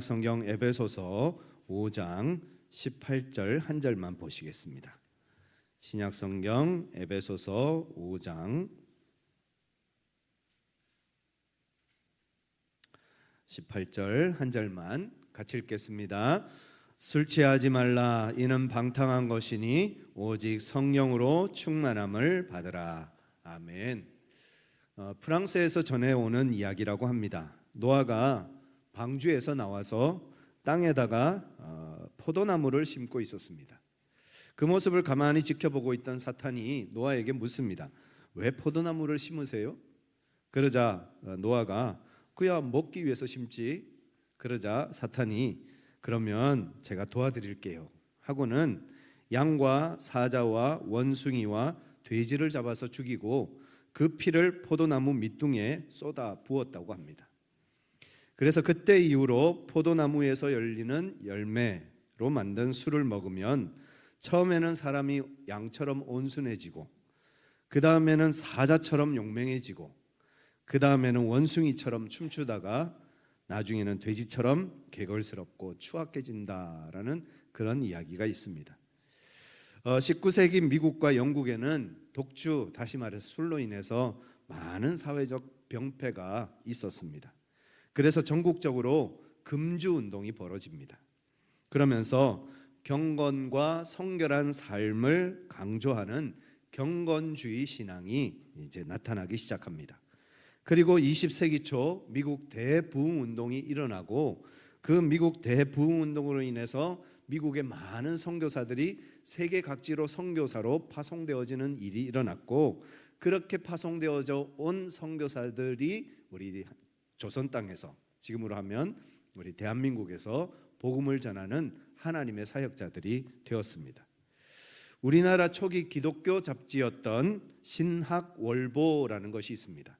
성경 에베소서 5장 18절 한 절만 보시겠습니다. 신약 성경 에베소서 5장 18절 한 절만 같이 읽겠습니다. 술 취하지 말라. 이는 방탕한 것이니 오직 성령으로 충만함을 받으라. 아멘. 프랑스에서 전해오는 이야기라고 합니다. 노아가 방주에서 나와서 땅에다가 포도나무를 심고 있었습니다. 그 모습을 가만히 지켜보고 있던 사탄이 노아에게 묻습니다. 왜 포도나무를 심으세요? 그러자 노아가 그야 먹기 위해서 심지. 그러자 사탄이 그러면 제가 도와드릴게요 하고는 양과 사자와 원숭이와 돼지를 잡아서 죽이고 그 피를 포도나무 밑둥에 쏟아 부었다고 합니다. 그래서 그때 이후로 포도나무에서 열리는 열매로 만든 술을 먹으면 처음에는 사람이 양처럼 온순해지고, 그 다음에는 사자처럼 용맹해지고, 그 다음에는 원숭이처럼 춤추다가 나중에는 돼지처럼 개걸스럽고 추악해진다라는 그런 이야기가 있습니다. 19세기 미국과 영국에는 독주, 다시 말해서 술로 인해서 많은 사회적 병폐가 있었습니다. 그래서 전국적으로 금주 운동이 벌어집니다. 그러면서 경건과 성결한 삶을 강조하는 경건주의 신앙이 이제 나타나기 시작합니다. 그리고 20세기 초 미국 대부흥 운동이 일어나고, 그 미국 대부흥 운동으로 인해서 미국의 많은 선교사들이 세계 각지로 선교사로 파송되어지는 일이 일어났고, 그렇게 파송되어져 온 선교사들이 우리 조선 땅에서, 지금으로 하면 우리 대한민국에서 복음을 전하는 하나님의 사역자들이 되었습니다. 우리나라 초기 기독교 잡지였던 신학월보라는 것이 있습니다.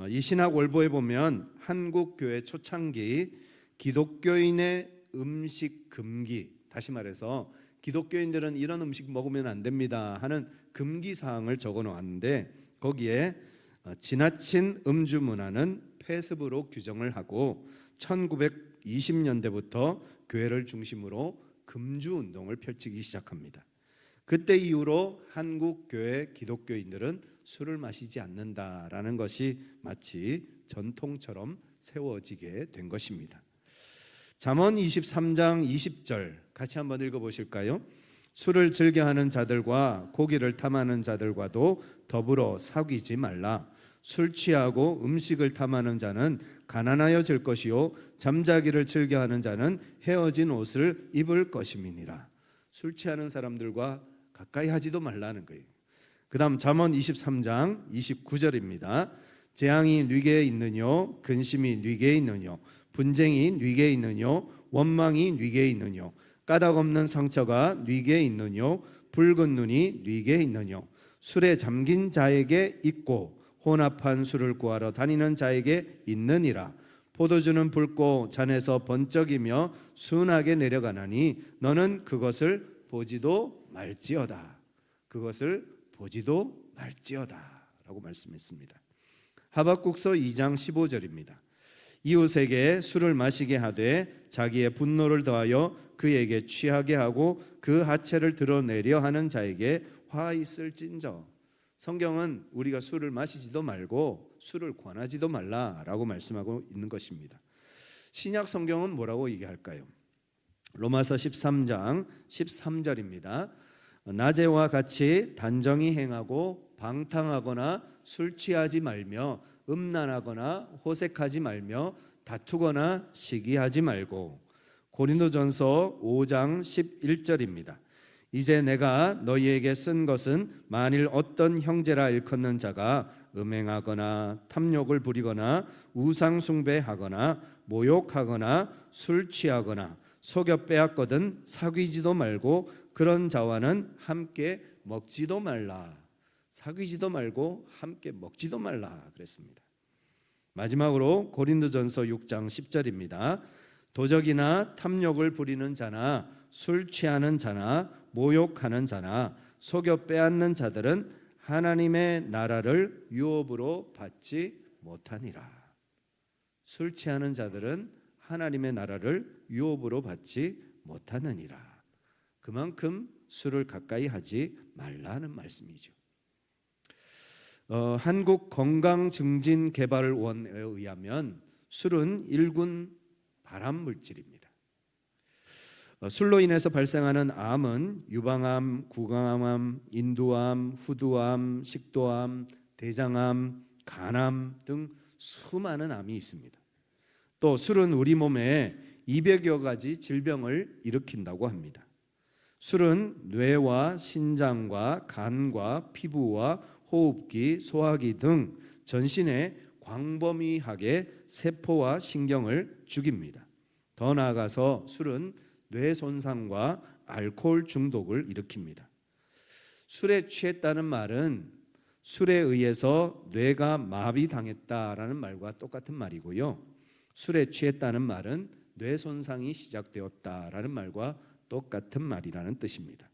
이 신학월보에 보면 한국교회 초창기 기독교인의 음식 금기, 다시 말해서 기독교인들은 이런 음식 먹으면 안 됩니다 하는 금기 사항을 적어 놓았는데, 거기에 지나친 음주 문화는 폐습으로 규정을 하고 1920년대부터 교회를 중심으로 금주 운동을 펼치기 시작합니다. 그때 이후로 한국 교회 기독교인들은 술을 마시지 않는다라는 것이 마치 전통처럼 세워지게 된 것입니다. 잠언 23장 20절 같이 한번 읽어보실까요? 술을 즐겨하는 자들과 고기를 탐하는 자들과도 더불어 사귀지 말라. 술 취하고 음식을 탐하는 자는 가난하여질 것이요 잠자기를 즐겨하는 자는 헤어진 옷을 입을 것임이니라. 술 취하는 사람들과 가까이 하지도 말라는 거예요. 그 다음 잠언 23장 29절입니다. 재앙이 뉘게 있느뇨, 근심이 뉘게 있느뇨, 분쟁이 뉘게 있느뇨, 원망이 뉘게 있느뇨, 까닭 없는 상처가 뉘게 있느뇨, 붉은 눈이 뉘게 있느뇨. 술에 잠긴 자에게 있고 혼합한 술을 구하러 다니는 자에게 있느니라. 포도주는 붉고 잔에서 번쩍이며 순하게 내려가나니 너는 그것을 보지도 말지어다. 그것을 보지도 말지어다 라고 말씀했습니다. 하박국서 2장 15절입니다. 이웃에게 술을 마시게 하되 자기의 분노를 더하여 그에게 취하게 하고 그 하체를 드러내려 하는 자에게 화 있을진저. 성경은 우리가 술을 마시지도 말고 술을 권하지도 말라라고 말씀하고 있는 것입니다. 신약 성경은 뭐라고 얘기할까요? 로마서 13장 13절입니다. 낮에와 같이 단정히 행하고 방탕하거나 술 취하지 말며 음란하거나 호색하지 말며 다투거나 시기하지 말고. 고린도전서 5장 11절입니다. 이제 내가 너희에게 쓴 것은 만일 어떤 형제라 일컫는 자가 음행하거나 탐욕을 부리거나 우상 숭배하거나 모욕하거나 술 취하거나 속여 빼앗거든 사귀지도 말고 그런 자와는 함께 먹지도 말라. 사귀지도 말고 함께 먹지도 말라 그랬습니다. 마지막으로 고린도전서 6장 10절입니다. 도적이나 탐욕을 부리는 자나 술 취하는 자나 모욕하는 자나 속여 빼앗는 자들은 하나님의 나라를 유업으로 받지 못하니라. 술 취하는 자들은 하나님의 나라를 유업으로 받지 못하느니라. 그만큼 술을 가까이 하지 말라는 말씀이죠. 한국건강증진개발원에 의하면 술은 1군 발암물질입니다. 술로 인해서 발생하는 암은 유방암, 구강암, 인두암, 후두암, 식도암, 대장암, 간암 등 수많은 암이 있습니다. 또 술은 우리 몸에 200여 가지 질병을 일으킨다고 합니다. 술은 뇌와 신장과 간과 피부와 호흡기, 소화기 등 전신에 광범위하게 세포와 신경을 죽입니다. 더 나아가서 술은 뇌 손상과 알코올 중독을 일으킵니다. 술에 취했다는 말은 술에 의해서 뇌가 마비당했다라는 말과 똑같은 말이고요. 술에 취했다는 말은 뇌 손상이 시작되었다라는 말과 똑같은 말이라는 뜻입니다.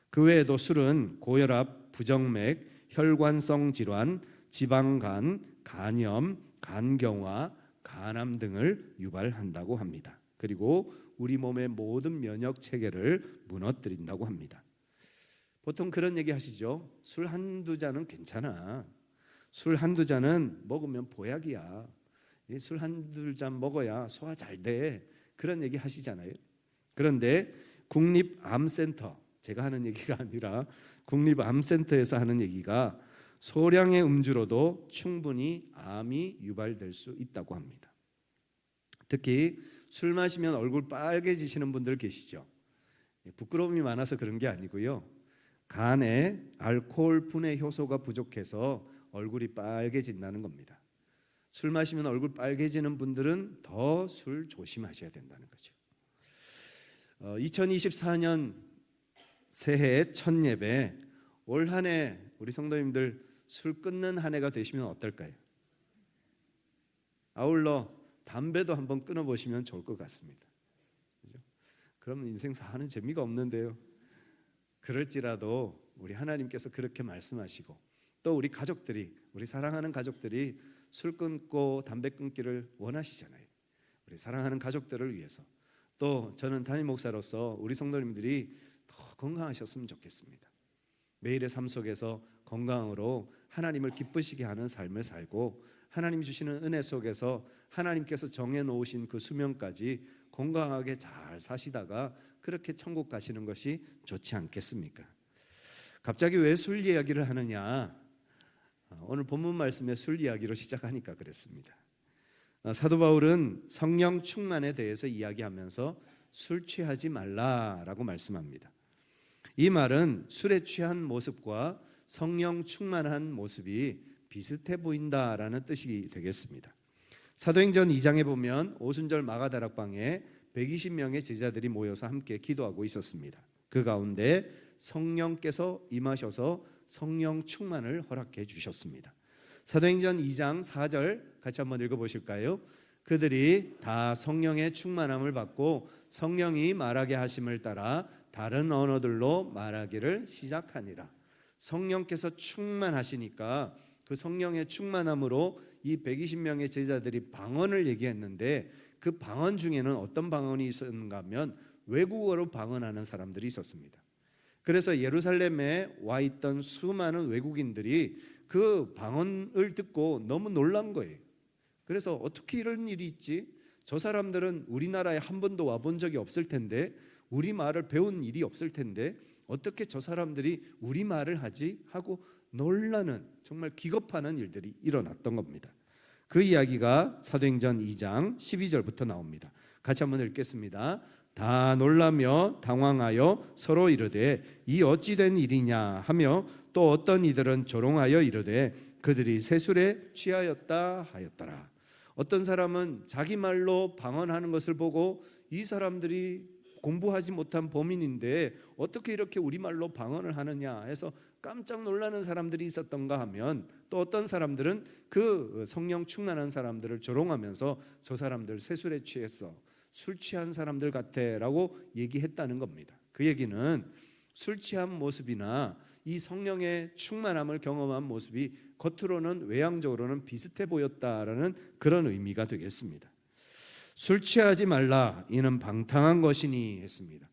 그 외에도 술은 고혈압, 부정맥, 혈관성 질환, 지방간, 간염, 간경화, 간암 등을 유발한다고 합니다. 그리고 우리 몸의 모든 면역 체계를 무너뜨린다고 합니다. 보통 그런 얘기 하시죠. 술 한두 잔은 괜찮아. 술 한두 잔은 먹으면 보약이야. 술 한두 잔 먹어야 소화 잘 돼. 그런 얘기 하시잖아요. 그런데 국립암센터, 제가 하는 얘기가 아니라 국립암센터에서 하는 얘기가 소량의 음주로도 충분히 암이 유발될 수 있다고 합니다. 특히 술 마시면 얼굴 빨개지시는 분들 계시죠. 부끄러움이 많아서 그런 게 아니고요. 간에 알코올 분해 효소가 부족해서 얼굴이 빨개진다는 겁니다. 술 마시면 얼굴 빨개지는 분들은 더 술 조심하셔야 된다는 거죠. 2024년 새해 첫 예배, 올 한 해 우리 성도님들 술 끊는 한 해가 되시면 어떨까요? 아울러 담배도 한번 끊어보시면 좋을 것 같습니다. 그죠? 그러면 인생 사는 재미가 없는데요. 그럴지라도 우리 하나님께서 그렇게 말씀하시고 또 우리 가족들이, 우리 사랑하는 가족들이 술 끊고 담배 끊기를 원하시잖아요. 우리 사랑하는 가족들을 위해서, 또 저는 담임 목사로서 우리 성도님들이 더 건강하셨으면 좋겠습니다. 매일의 삶 속에서 건강으로 하나님을 기쁘시게 하는 삶을 살고 하나님 주시는 은혜 속에서 하나님께서 정해놓으신 그 수명까지 건강하게 잘 사시다가 그렇게 천국 가시는 것이 좋지 않겠습니까? 갑자기 왜 술 이야기를 하느냐? 오늘 본문 말씀에 술 이야기로 시작하니까 그랬습니다. 사도 바울은 성령 충만에 대해서 이야기하면서 술 취하지 말라라고 말씀합니다. 이 말은 술에 취한 모습과 성령 충만한 모습이 비슷해 보인다라는 뜻이 되겠습니다. 사도행전 2장에 보면 오순절 마가다락방에 120명의 제자들이 모여서 함께 기도하고 있었습니다. 그 가운데 성령께서 임하셔서 성령 충만을 허락해 주셨습니다. 사도행전 2장 4절 같이 한번 읽어보실까요? 그들이 다 성령의 충만함을 받고 성령이 말하게 하심을 따라 다른 언어들로 말하기를 시작하니라. 성령께서 충만하시니까 그 성령의 충만함으로 이 120명의 제자들이 방언을 얘기했는데 그 방언 중에는 어떤 방언이 있었는가 하면 외국어로 방언하는 사람들이 있었습니다. 그래서 예루살렘에 와 있던 수많은 외국인들이 그 방언을 듣고 너무 놀란 거예요. 그래서 어떻게 이런 일이 있지? 저 사람들은 우리나라에 한 번도 와본 적이 없을 텐데, 우리말을 배운 일이 없을 텐데 어떻게 저 사람들이 우리말을 하지? 하고 놀라는, 정말 기겁하는 일들이 일어났던 겁니다. 그 이야기가 사도행전 2장 12절부터 나옵니다. 같이 한번 읽겠습니다. 다 놀라며 당황하여 서로 이르되 이 어찌 된 일이냐 하며 또 어떤 이들은 조롱하여 이르되 그들이 새술에 취하였다 하였더라. 어떤 사람은 자기 말로 방언하는 것을 보고 이 사람들이 공부하지 못한 범인인데 어떻게 이렇게 우리말로 방언을 하느냐 해서 깜짝 놀라는 사람들이 있었던가 하면, 또 어떤 사람들은 그 성령 충만한 사람들을 조롱하면서 저 사람들 새술에 취했어, 술 취한 사람들 같아 라고 얘기했다는 겁니다. 그 얘기는 술 취한 모습이나 이 성령의 충만함을 경험한 모습이 겉으로는 외향적으로는 비슷해 보였다라는 그런 의미가 되겠습니다. 술 취하지 말라 이는 방탕한 것이니 했습니다.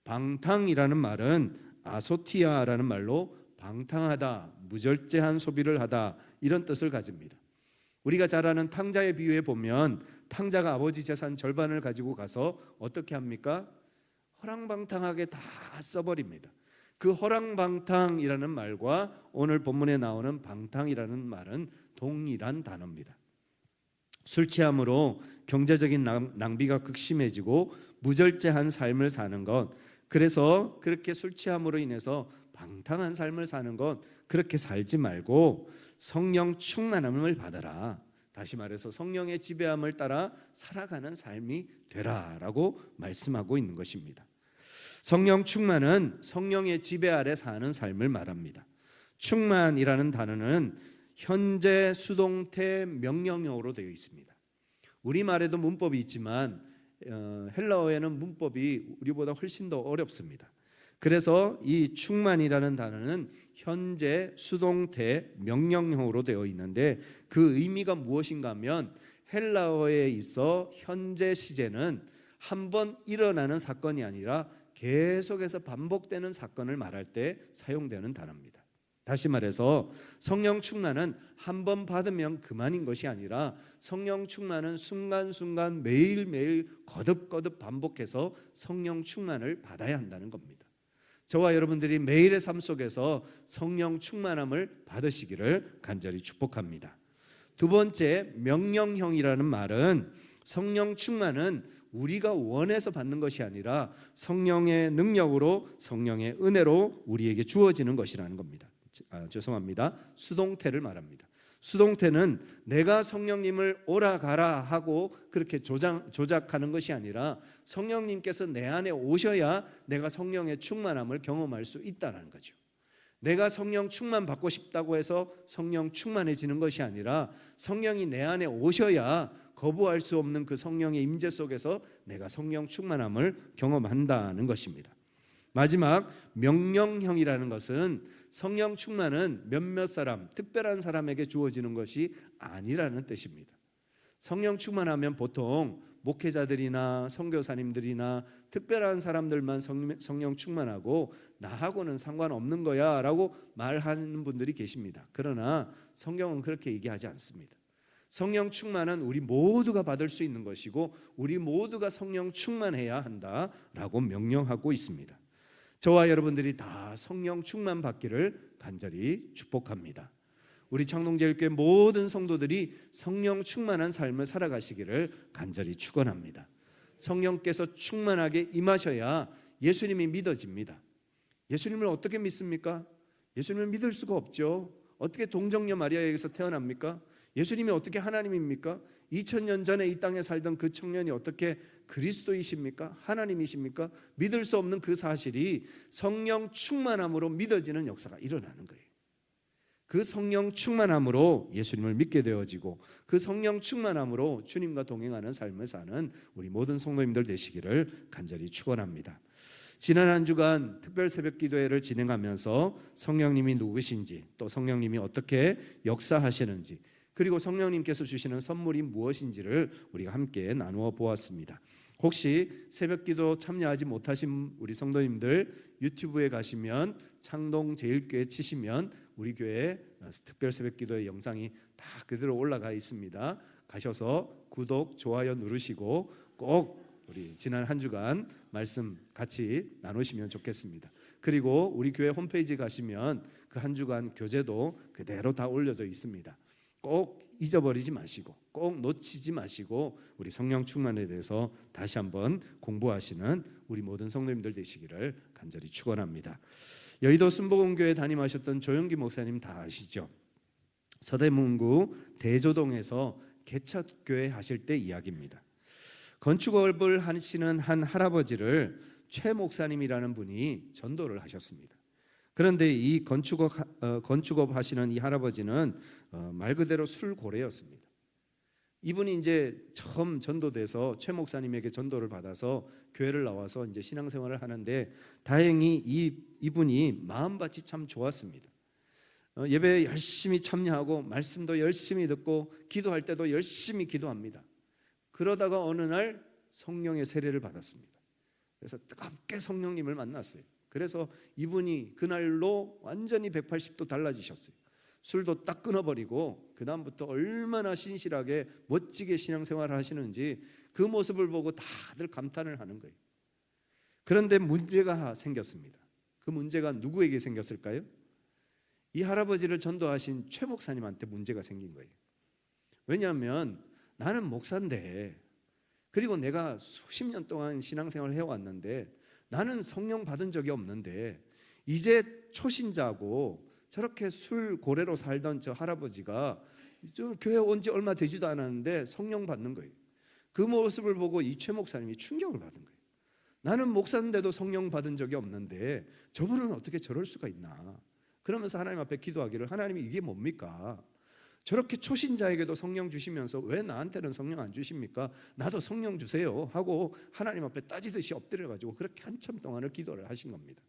방탕이라는 말은 아소티아라는 말로 방탕하다, 무절제한 소비를 하다 이런 뜻을 가집니다. 우리가 잘 아는 탕자의 비유에 보면 탕자가 아버지 재산 절반을 가지고 가서 어떻게 합니까? 허랑방탕하게 다 써버립니다. 그 허랑방탕이라는 말과 오늘 본문에 나오는 방탕이라는 말은 동일한 단어입니다. 술 취함으로 경제적인 낭비가 극심해지고 무절제한 삶을 사는 것, 그래서 그렇게 술 취함으로 인해서 방탕한 삶을 사는 것, 그렇게 살지 말고 성령 충만함을 받아라. 다시 말해서 성령의 지배함을 따라 살아가는 삶이 되라라고 말씀하고 있는 것입니다. 성령 충만은 성령의 지배 아래 사는 삶을 말합니다. 충만이라는 단어는 현재 수동태 명령형으로 되어 있습니다. 우리말에도 문법이 있지만 헬라어에는 문법이 우리보다 훨씬 더 어렵습니다. 그래서 이 충만이라는 단어는 현재 수동태 명령형으로 되어 있는데 그 의미가 무엇인가 하면 헬라어에 있어 현재 시제는 한 번 일어나는 사건이 아니라 계속해서 반복되는 사건을 말할 때 사용되는 단어입니다. 다시 말해서 성령 충만은 한 번 받으면 그만인 것이 아니라 성령 충만은 순간순간 매일매일 거듭거듭 반복해서 성령 충만을 받아야 한다는 겁니다. 저와 여러분들이 매일의 삶 속에서 성령 충만함을 받으시기를 간절히 축복합니다. 두 번째, 명령형이라는 말은 성령 충만은 우리가 원해서 받는 것이 아니라 성령의 능력으로, 성령의 은혜로 우리에게 주어지는 것이라는 겁니다. 죄송합니다. 수동태를 말합니다. 수동태는 내가 성령님을 오라 가라 하고 그렇게 조작하는 것이 아니라 성령님께서 내 안에 오셔야 내가 성령의 충만함을 경험할 수 있다는 거죠. 내가 성령 충만 받고 싶다고 해서 성령 충만해지는 것이 아니라 성령이 내 안에 오셔야 거부할 수 없는 그 성령의 임재 속에서 내가 성령 충만함을 경험한다는 것입니다. 마지막, 명령형이라는 것은 성령 충만은 몇몇 사람, 특별한 사람에게 주어지는 것이 아니라는 뜻입니다. 성령 충만하면 보통 목회자들이나 선교사님들이나 특별한 사람들만 성령 충만하고 나하고는 상관없는 거야 라고 말하는 분들이 계십니다. 그러나 성경은 그렇게 얘기하지 않습니다. 성령 충만은 우리 모두가 받을 수 있는 것이고 우리 모두가 성령 충만해야 한다라고 명령하고 있습니다. 저와 여러분들이 다 성령 충만 받기를 간절히 축복합니다. 우리 창동제일교회 모든 성도들이 성령 충만한 삶을 살아가시기를 간절히 축원합니다. 성령께서 충만하게 임하셔야 예수님이 믿어집니다. 예수님을 어떻게 믿습니까? 예수님을 믿을 수가 없죠. 어떻게 동정녀 마리아에게서 태어납니까? 예수님이 어떻게 하나님입니까? 2000년 전에 이 땅에 살던 그 청년이 어떻게 그리스도이십니까? 하나님이십니까? 믿을 수 없는 그 사실이 성령 충만함으로 믿어지는 역사가 일어나는 거예요. 그 성령 충만함으로 예수님을 믿게 되어지고 그 성령 충만함으로 주님과 동행하는 삶을 사는 우리 모든 성도님들 되시기를 간절히 축원합니다. 지난 한 주간 특별 새벽 기도회를 진행하면서 성령님이 누구신지, 또 성령님이 어떻게 역사하시는지, 그리고 성령님께서 주시는 선물이 무엇인지를 우리가 함께 나누어 보았습니다. 혹시 새벽기도 참여하지 못하신 우리 성도님들 유튜브에 가시면 창동제일교회 치시면 우리 교회 특별 새벽기도의 영상이 다 그대로 올라가 있습니다. 가셔서 구독, 좋아요 누르시고 꼭 우리 지난 한 주간 말씀 같이 나누시면 좋겠습니다. 그리고 우리 교회 홈페이지 가시면 그 한 주간 교재도 그대로 다 올려져 있습니다. 꼭 잊어버리지 마시고 꼭 놓치지 마시고 우리 성령 충만에 대해서 다시 한번 공부하시는 우리 모든 성도님들 되시기를 간절히 축원합니다. 여의도 순복음교회 담임하셨던 조영기 목사님 다 아시죠? 서대문구 대조동에서 개척교회 하실 때 이야기입니다. 건축업을 하시는 한 할아버지를 최 목사님이라는 분이 전도를 하셨습니다. 그런데 이 건축업 하시는 이 할아버지는 말 그대로 술고래였습니다. 이분이 이제 처음 전도돼서 최 목사님에게 전도를 받아서 교회를 나와서 이제 신앙생활을 하는데 다행히 이분이 마음밭이 참 좋았습니다. 예배에 열심히 참여하고 말씀도 열심히 듣고 기도할 때도 열심히 기도합니다. 그러다가 어느 날 성령의 세례를 받았습니다. 그래서 뜨겁게 성령님을 만났어요. 그래서 이분이 그날로 완전히 180도 달라지셨어요. 술도 딱 끊어버리고 그 다음부터 얼마나 신실하게 멋지게 신앙생활을 하시는지 그 모습을 보고 다들 감탄을 하는 거예요. 그런데 문제가 생겼습니다. 그 문제가 누구에게 생겼을까요? 이 할아버지를 전도하신 최 목사님한테 문제가 생긴 거예요. 왜냐하면 나는 목사인데, 그리고 내가 수십 년 동안 신앙생활을 해왔는데 나는 성령 받은 적이 없는데 이제 초신자고 저렇게 술 고래로 살던 저 할아버지가 저 교회 온 지 얼마 되지도 않았는데 성령 받는 거예요. 그 모습을 보고 이 최 목사님이 충격을 받은 거예요. 나는 목사인데도 성령 받은 적이 없는데 저분은 어떻게 저럴 수가 있나. 그러면서 하나님 앞에 기도하기를, 하나님이 이게 뭡니까? 저렇게 초신자에게도 성령 주시면서 왜 나한테는 성령 안 주십니까? 나도 성령 주세요 하고 하나님 앞에 따지듯이 엎드려가지고 그렇게 한참 동안을 기도를 하신 겁니다.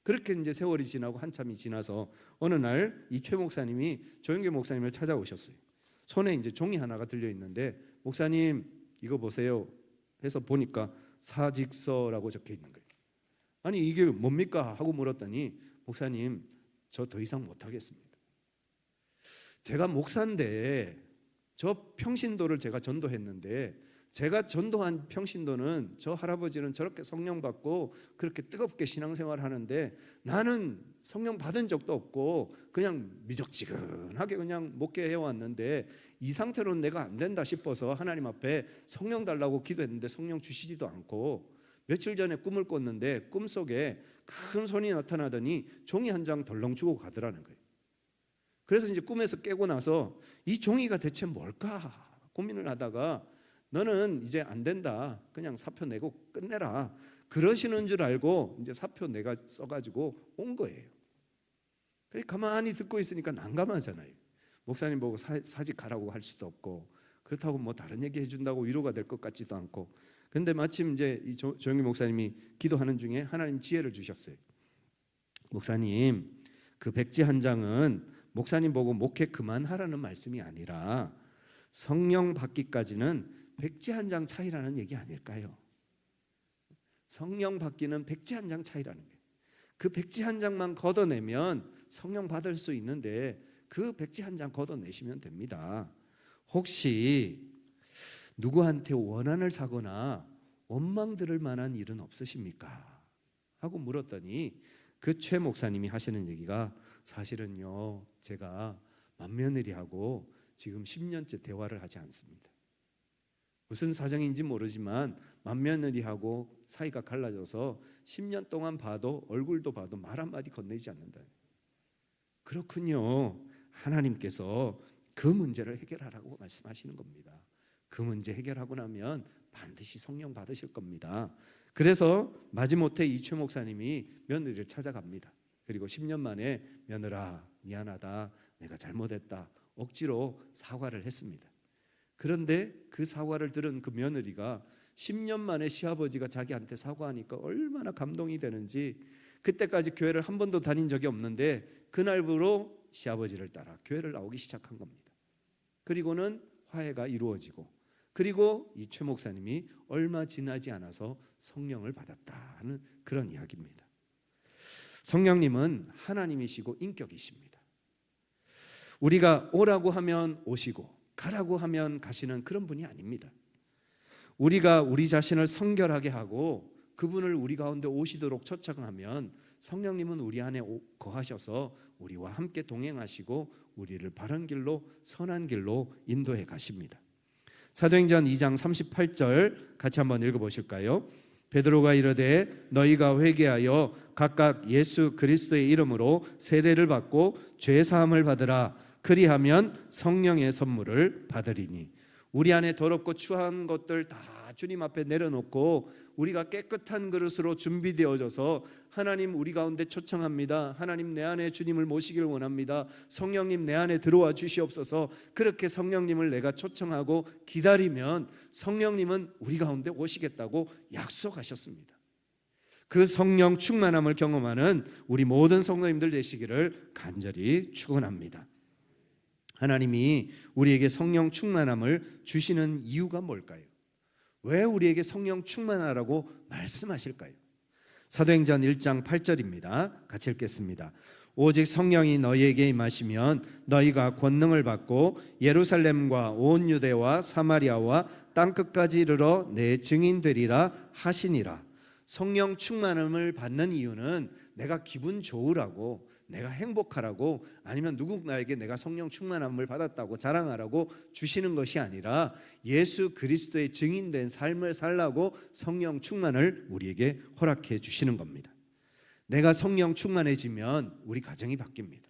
그렇게 이제 세월이 지나고 한참이 지나서 어느 날 이 최 목사님이 조영교 목사님을 찾아오셨어요. 손에 이제 종이 하나가 들려 있는데, 목사님 이거 보세요 해서 보니까 사직서라고 적혀 있는 거예요. 아니 이게 뭡니까 하고 물었더니, 목사님 저 더 이상 못하겠습니다. 제가 목사인데 저 평신도를 제가 전도했는데, 제가 전도한 평신도는 저 할아버지는 저렇게 성령 받고 그렇게 뜨겁게 신앙생활 하는데 나는 성령 받은 적도 없고 그냥 미적지근하게 그냥 목회해 왔는데 이 상태로는 내가 안 된다 싶어서 하나님 앞에 성령 달라고 기도했는데 성령 주시지도 않고, 며칠 전에 꿈을 꿨는데 꿈속에 큰 손이 나타나더니 종이 한 장 덜렁 주고 가더라는 거예요. 그래서 이제 꿈에서 깨고 나서 이 종이가 대체 뭘까 고민을 하다가, 너는 이제 안 된다, 그냥 사표 내고 끝내라, 그러시는 줄 알고 이제 사표 내가 써가지고 온 거예요. 가만히 듣고 있으니까 난감하잖아요. 목사님 보고 사직하라고 할 수도 없고, 그렇다고 뭐 다른 얘기 해준다고 위로가 될 것 같지도 않고. 근데 마침 이제 이 조영기 목사님이 기도하는 중에 하나님 지혜를 주셨어요. 목사님, 그 백지 한 장은 목사님 보고 목회 그만하라는 말씀이 아니라 성령 받기까지는 백지 한 장 차이라는 얘기 아닐까요? 성령 받기는 백지 한 장 차이라는 거예요. 그 백지 한 장만 걷어내면 성령 받을 수 있는데 그 백지 한 장 걷어내시면 됩니다. 혹시 누구한테 원한을 사거나 원망 들을 만한 일은 없으십니까? 하고 물었더니 그 최 목사님이 하시는 얘기가, 사실은요 제가 맏며느리하고 지금 10년째 대화를 하지 않습니다. 무슨 사정인지 모르지만 맏며느리하고 사이가 갈라져서 10년 동안 봐도 얼굴도 봐도 말 한마디 건네지 않는다. 그렇군요. 하나님께서 그 문제를 해결하라고 말씀하시는 겁니다. 그 문제 해결하고 나면 반드시 성령 받으실 겁니다. 그래서 마지못해 이 최 목사님이 며느리를 찾아갑니다. 그리고 10년 만에 며느라 미안하다, 내가 잘못했다, 억지로 사과를 했습니다. 그런데 그 사과를 들은 그 며느리가 10년 만에 시아버지가 자기한테 사과하니까 얼마나 감동이 되는지, 그때까지 교회를 한 번도 다닌 적이 없는데 그날부로 시아버지를 따라 교회를 나오기 시작한 겁니다. 그리고는 화해가 이루어지고, 그리고 이 최 목사님이 얼마 지나지 않아서 성령을 받았다는 그런 이야기입니다. 성령님은 하나님이시고 인격이십니다. 우리가 오라고 하면 오시고 가라고 하면 가시는 그런 분이 아닙니다. 우리가 우리 자신을 성결하게 하고 그분을 우리 가운데 오시도록 초청하면 성령님은 우리 안에 거하셔서 우리와 함께 동행하시고 우리를 바른 길로, 선한 길로 인도해 가십니다. 사도행전 2장 38절 같이 한번 읽어보실까요? 베드로가 이르되 너희가 회개하여 각각 예수 그리스도의 이름으로 세례를 받고 죄 사함을 받으라. 그리하면 성령의 선물을 받으리니. 우리 안에 더럽고 추한 것들 다 주님 앞에 내려놓고 우리가 깨끗한 그릇으로 준비되어져서 하나님 우리 가운데 초청합니다. 하나님 내 안에 주님을 모시길 원합니다. 성령님 내 안에 들어와 주시옵소서. 그렇게 성령님을 내가 초청하고 기다리면 성령님은 우리 가운데 오시겠다고 약속하셨습니다. 그 성령 충만함을 경험하는 우리 모든 성도님들 되시기를 간절히 축원합니다. 하나님이 우리에게 성령 충만함을 주시는 이유가 뭘까요? 왜 우리에게 성령 충만하라고 말씀하실까요? 사도행전 1장 8절입니다. 같이 읽겠습니다. 오직 성령이 너희에게 임하시면 너희가 권능을 받고 예루살렘과 온 유대와 사마리아와 땅끝까지 이르러 내 증인 되리라 하시니라. 성령 충만함을 받는 이유는 내가 기분 좋으라고, 내가 행복하라고, 아니면 누군가에게 내가 성령 충만함을 받았다고 자랑하라고 주시는 것이 아니라 예수 그리스도의 증인된 삶을 살라고 성령 충만을 우리에게 허락해 주시는 겁니다. 내가 성령 충만해지면 우리 가정이 바뀝니다.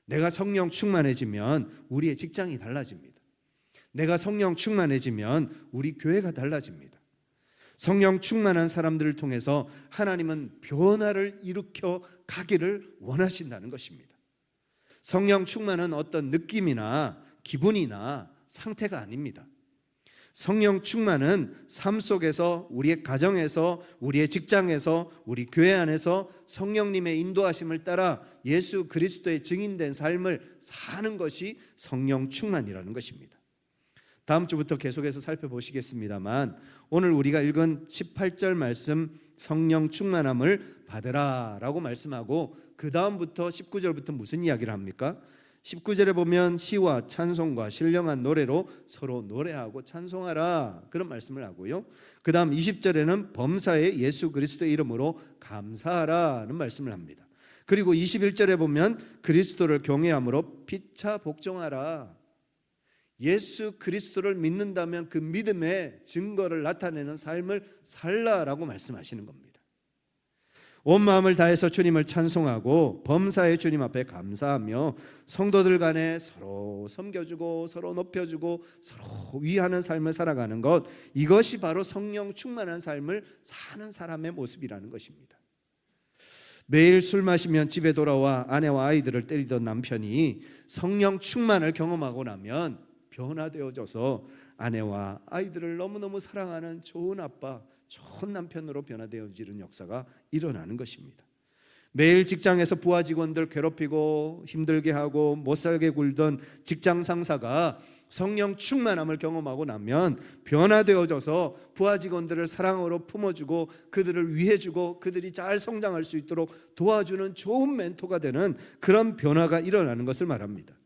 내가 성령 충만해지면 우리의 직장이 달라집니다. 내가 성령 충만해지면 우리 교회가 달라집니다. 성령 충만한 사람들을 통해서 하나님은 변화를 일으켜 가기를 원하신다는 것입니다. 성령 충만은 어떤 느낌이나 기분이나 상태가 아닙니다. 성령 충만은 삶 속에서, 우리의 가정에서, 우리의 직장에서, 우리 교회 안에서 성령님의 인도하심을 따라 예수 그리스도의 증인된 삶을 사는 것이 성령 충만이라는 것입니다. 다음 주부터 계속해서 살펴보시겠습니다만 오늘 우리가 읽은 18절 말씀, 성령 충만함을 받으라 라고 말씀하고 그 다음부터 19절부터 무슨 이야기를 합니까? 19절에 보면 시와 찬송과 신령한 노래로 서로 노래하고 찬송하라, 그런 말씀을 하고요. 그 다음 20절에는 범사에 예수 그리스도의 이름으로 감사하라는 말씀을 합니다. 그리고 21절에 보면 그리스도를 경외함으로 피차 복종하라. 예수 그리스도를 믿는다면 그 믿음의 증거를 나타내는 삶을 살라라고 말씀하시는 겁니다. 온 마음을 다해서 주님을 찬송하고 범사의 주님 앞에 감사하며 성도들 간에 서로 섬겨주고 서로 높여주고 서로 위하는 삶을 살아가는 것, 이것이 바로 성령 충만한 삶을 사는 사람의 모습이라는 것입니다. 매일 술 마시면 집에 돌아와 아내와 아이들을 때리던 남편이 성령 충만을 경험하고 나면 변화되어져서 아내와 아이들을 너무너무 사랑하는 좋은 아빠, 좋은 남편으로 변화되어지는 역사가 일어나는 것입니다. 매일 직장에서 부하 직원들 괴롭히고 힘들게 하고 못살게 굴던 직장 상사가 성령 충만함을 경험하고 나면 변화되어져서 부하 직원들을 사랑으로 품어주고 그들을 위해주고 그들이 잘 성장할 수 있도록 도와주는 좋은 멘토가 되는 그런 변화가 일어나는 것을 말합니다.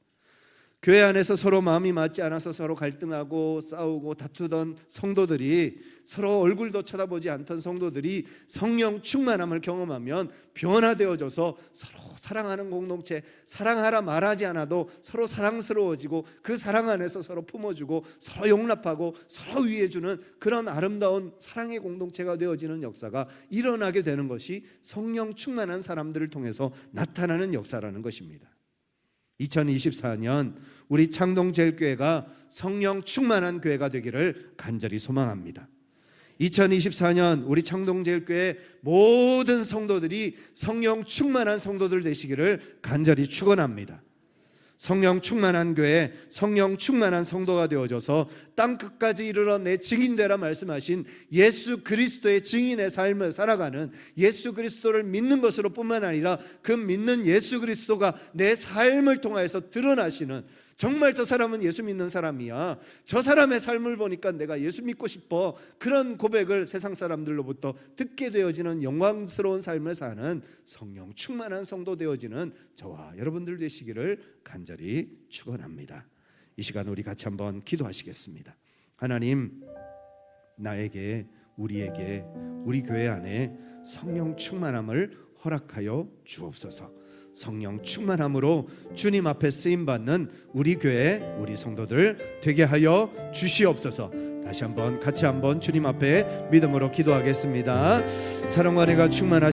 교회 안에서 서로 마음이 맞지 않아서 서로 갈등하고 싸우고 다투던 성도들이, 서로 얼굴도 쳐다보지 않던 성도들이 성령 충만함을 경험하면 변화되어져서 서로 사랑하는 공동체, 사랑하라 말하지 않아도 서로 사랑스러워지고 그 사랑 안에서 서로 품어주고 서로 용납하고 서로 위해주는 그런 아름다운 사랑의 공동체가 되어지는 역사가 일어나게 되는 것이 성령 충만한 사람들을 통해서 나타나는 역사라는 것입니다. 2024년 우리 창동제일교회가 성령 충만한 교회가 되기를 간절히 소망합니다. 2024년 우리 창동제일교회 모든 성도들이 성령 충만한 성도들 되시기를 간절히 축원합니다. 성령 충만한 교회, 성령 충만한 성도가 되어져서 땅끝까지 이르러 내 증인되라 말씀하신 예수 그리스도의 증인의 삶을 살아가는, 예수 그리스도를 믿는 것으로 뿐만 아니라 그 믿는 예수 그리스도가 내 삶을 통하여서 드러나시는, 정말 저 사람은 예수 믿는 사람이야, 저 사람의 삶을 보니까 내가 예수 믿고 싶어, 그런 고백을 세상 사람들로부터 듣게 되어지는 영광스러운 삶을 사는 성령 충만한 성도 되어지는 저와 여러분들 되시기를 간절히 축원합니다. 이 시간 우리 같이 한번 기도하시겠습니다. 하나님, 나에게, 우리에게, 우리 교회 안에 성령 충만함을 허락하여 주옵소서. 성령 충만함으로 주님 앞에 쓰임받는 우리 교회, 우리 성도들 되게 하여 주시옵소서. 다시 한번 같이 한번 주님 앞에 믿음으로 기도하겠습니다. 사랑과 은혜가 충만하신